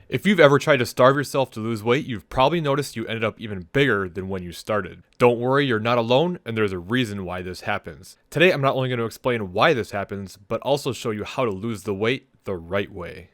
If you've ever tried to starve yourself to lose weight, you've probably noticed you ended up even bigger than when you started. Don't worry, you're not alone, and there's a reason why this happens. Today, I'm not only going to explain why this happens, but also show you how to lose the weight the right way.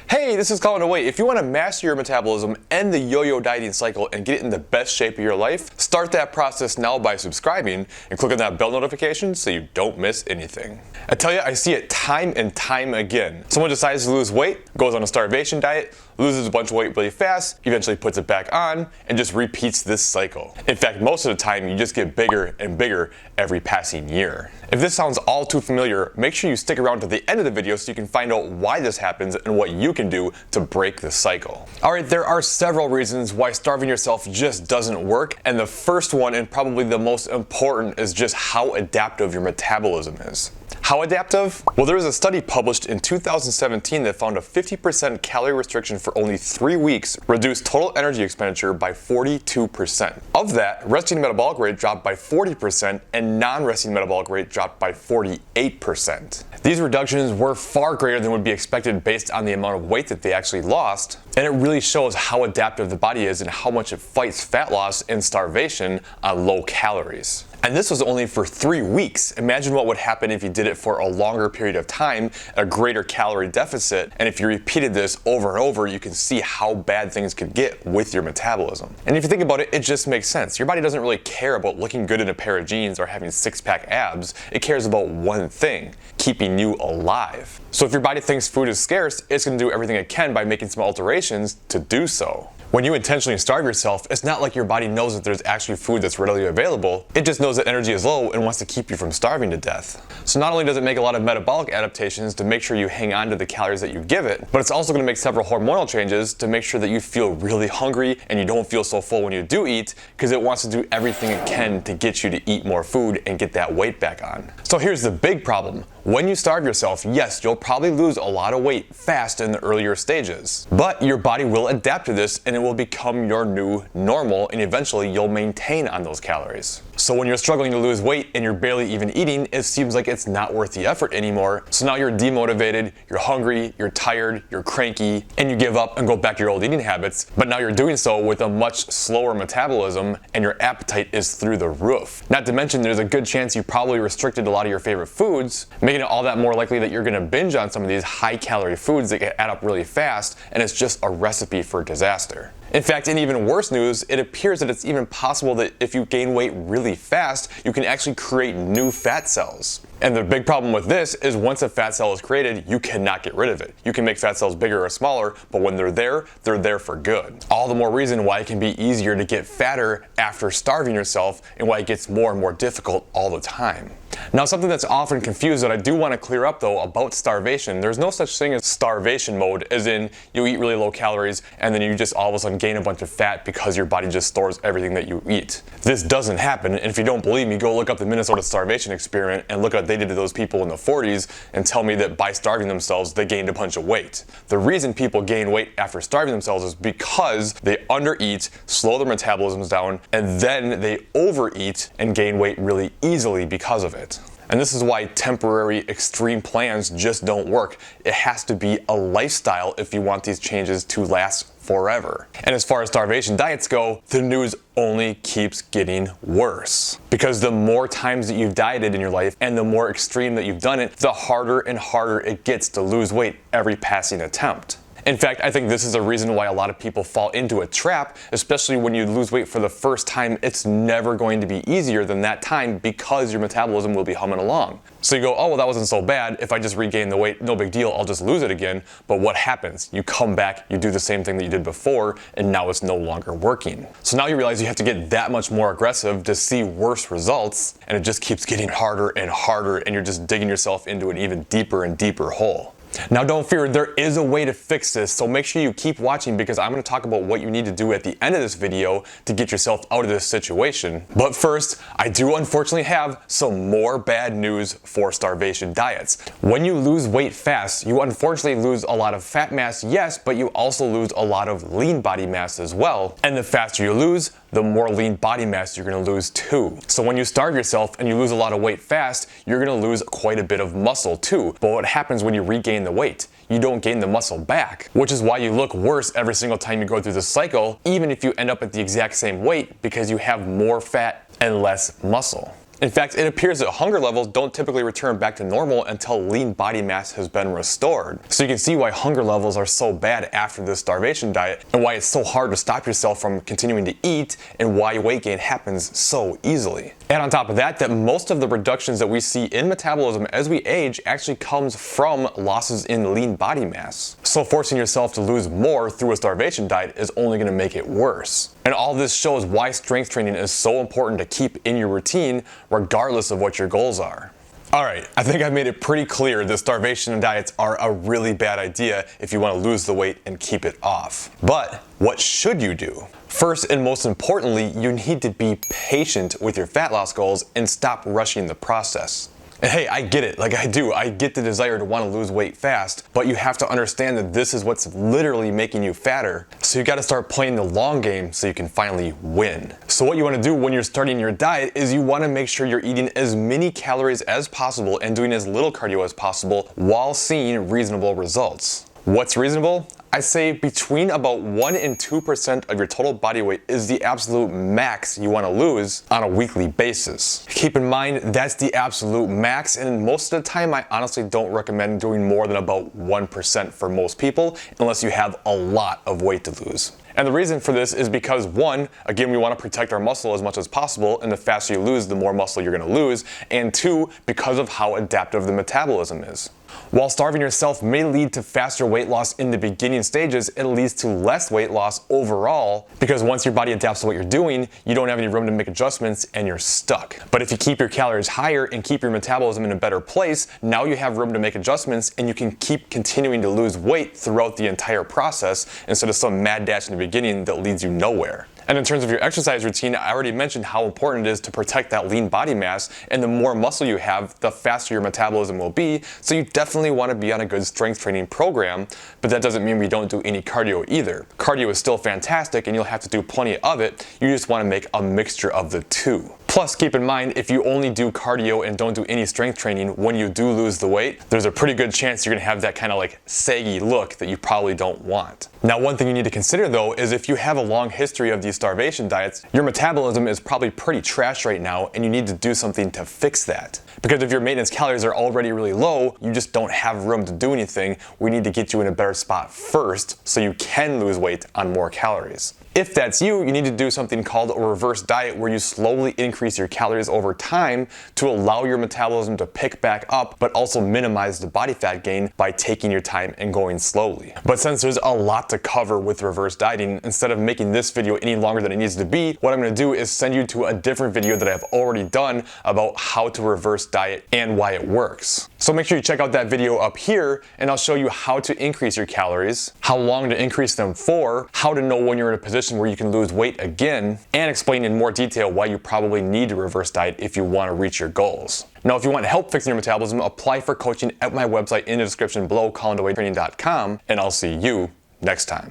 Hey, this is Colin Away. If you want to master your metabolism, end the yo-yo dieting cycle, and get it in the best shape of your life, start that process now by subscribing and click on that bell notification so you don't miss anything. I tell you, I see it time and time again. Someone decides to lose weight, goes on a starvation diet, loses a bunch of weight really fast, eventually puts it back on, and just repeats this cycle. In fact, most of the time, you just get bigger and bigger every passing year. If this sounds all too familiar, make sure you stick around to the end of the video so you can find out why this happens and what you can do to break the cycle. Alright, there are several reasons why starving yourself just doesn't work, and the first one, and probably the most important, is just how adaptive your metabolism is. How adaptive? Well, there was a study published in 2017 that found a 50% calorie restriction for only 3 weeks reduced total energy expenditure by 42%. Of that, resting metabolic rate dropped by 40% and non-resting metabolic rate dropped by 48%. These reductions were far greater than would be expected based on the amount of weight that they actually lost, and it really shows how adaptive the body is and how much it fights fat loss and starvation on low calories. And this was only for 3 weeks. Imagine what would happen if you did it for a longer period of time, a greater calorie deficit, and if you repeated this over and over, you can see how bad things could get with your metabolism. And if you think about it, it just makes sense. Your body doesn't really care about looking good in a pair of jeans or having six-pack abs. It cares about one thing: keeping you alive. So if your body thinks food is scarce, it's going to do everything it can by making some alterations to do so. When you intentionally starve yourself, it's not like your body knows that there's actually food that's readily available. It just knows that energy is low and wants to keep you from starving to death. So not only does it make a lot of metabolic adaptations to make sure you hang on to the calories that you give it, but it's also going to make several hormonal changes to make sure that you feel really hungry and you don't feel so full when you do eat, because it wants to do everything it can to get you to eat more food and get that weight back on. So here's the big problem. When you starve yourself, yes, you'll probably lose a lot of weight fast in the earlier stages. But your body will adapt to this and it will become your new normal, and eventually you'll maintain on those calories. So when you're struggling to lose weight and you're barely even eating, it seems like it's not worth the effort anymore. So now you're demotivated, you're hungry, you're tired, you're cranky, and you give up and go back to your old eating habits. But now you're doing so with a much slower metabolism and your appetite is through the roof. Not to mention there's a good chance you probably restricted a lot of your favorite foods, making it all that more likely that you're going to binge on some of these high calorie foods that add up really fast, and it's just a recipe for disaster. In fact, in even worse news, it appears that it's even possible that if you gain weight really fast, you can actually create new fat cells. And the big problem with this is once a fat cell is created, you cannot get rid of it. You can make fat cells bigger or smaller, but when they're there for good. All the more reason why it can be easier to get fatter after starving yourself, and why it gets more and more difficult all the time. Now, something that's often confused that I do want to clear up though about starvation, there's no such thing as starvation mode, as in you eat really low calories and then you just all of a sudden gain a bunch of fat because your body just stores everything that you eat. This doesn't happen, and if you don't believe me, go look up the Minnesota starvation experiment and look at what they did to those people in the 40s and tell me that by starving themselves they gained a bunch of weight. The reason people gain weight after starving themselves is because they undereat, slow their metabolisms down, and then they overeat and gain weight really easily because of it. And this is why temporary extreme plans just don't work. It has to be a lifestyle if you want these changes to last forever. And as far as starvation diets go, the news only keeps getting worse. Because the more times that you've dieted in your life and the more extreme that you've done it, the harder and harder it gets to lose weight every passing attempt. In fact, I think this is a reason why a lot of people fall into a trap, especially when you lose weight for the first time. It's never going to be easier than that time because your metabolism will be humming along. So you go, oh, well, that wasn't so bad. If I just regain the weight, no big deal, I'll just lose it again. But what happens? You come back, you do the same thing that you did before, and now it's no longer working. So now you realize you have to get that much more aggressive to see worse results, and it just keeps getting harder and harder, and you're just digging yourself into an even deeper and deeper hole. Now don't fear, there is a way to fix this, so make sure you keep watching because I'm going to talk about what you need to do at the end of this video to get yourself out of this situation. But first, I do unfortunately have some more bad news for starvation diets. When you lose weight fast, you unfortunately lose a lot of fat mass, yes, but you also lose a lot of lean body mass as well. And the faster you lose, the more lean body mass you're going to lose too. So when you starve yourself and you lose a lot of weight fast, you're going to lose quite a bit of muscle too. But what happens when you regain the weight? You don't gain the muscle back, which is why you look worse every single time you go through the cycle, even if you end up at the exact same weight, because you have more fat and less muscle. In fact, it appears that hunger levels don't typically return back to normal until lean body mass has been restored. So you can see why hunger levels are so bad after this starvation diet, and why it's so hard to stop yourself from continuing to eat, and why weight gain happens so easily. And on top of that, that most of the reductions that we see in metabolism as we age actually comes from losses in lean body mass. So forcing yourself to lose more through a starvation diet is only going to make it worse. And all this shows why strength training is so important to keep in your routine, regardless of what your goals are. Alright, I think I've made it pretty clear that starvation diets are a really bad idea if you want to lose the weight and keep it off. But what should you do? First and most importantly, you need to be patient with your fat loss goals and stop rushing the process. And hey, I get it, like I do. I get the desire to want to lose weight fast, but you have to understand that this is what's literally making you fatter. So you got to start playing the long game so you can finally win. So what you want to do when you're starting your diet is you want to make sure you're eating as many calories as possible and doing as little cardio as possible while seeing reasonable results. What's reasonable? I say between about 1 and 2% of your total body weight is the absolute max you want to lose on a weekly basis. Keep in mind, that's the absolute max, and most of the time I honestly don't recommend doing more than about 1% for most people, unless you have a lot of weight to lose. And the reason for this is because, one, again, we want to protect our muscle as much as possible, and the faster you lose, the more muscle you're going to lose, and two, because of how adaptive the metabolism is. While starving yourself may lead to faster weight loss in the beginning stages, it leads to less weight loss overall, because once your body adapts to what you're doing, you don't have any room to make adjustments and you're stuck. But if you keep your calories higher and keep your metabolism in a better place, now you have room to make adjustments and you can keep continuing to lose weight throughout the entire process instead of some mad dash in the beginning that leads you nowhere. And in terms of your exercise routine, I already mentioned how important it is to protect that lean body mass, and the more muscle you have, the faster your metabolism will be, so you definitely want to be on a good strength training program, but that doesn't mean we don't do any cardio either. Cardio is still fantastic and you'll have to do plenty of it, you just want to make a mixture of the two. Plus, keep in mind, if you only do cardio and don't do any strength training, when you do lose the weight, there's a pretty good chance you're going to have that kind of like saggy look that you probably don't want. Now, one thing you need to consider though is if you have a long history of these starvation diets, your metabolism is probably pretty trash right now and you need to do something to fix that. Because if your maintenance calories are already really low, you just don't have room to do anything. We need to get you in a better spot first so you can lose weight on more calories. If that's you, you need to do something called a reverse diet where you slowly increase your calories over time to allow your metabolism to pick back up, but also minimize the body fat gain by taking your time and going slowly. But since there's a lot to cover with reverse dieting, instead of making this video any longer than it needs to be, what I'm going to do is send you to a different video that I've already done about how to reverse diet and why it works. So make sure you check out that video up here, and I'll show you how to increase your calories, how long to increase them for, how to know when you're in a position where you can lose weight again, and explain in more detail why you probably need to reverse diet if you want to reach your goals. Now, if you want help fixing your metabolism, apply for coaching at my website in the description below, colindaweighttraining.com, and I'll see you next time.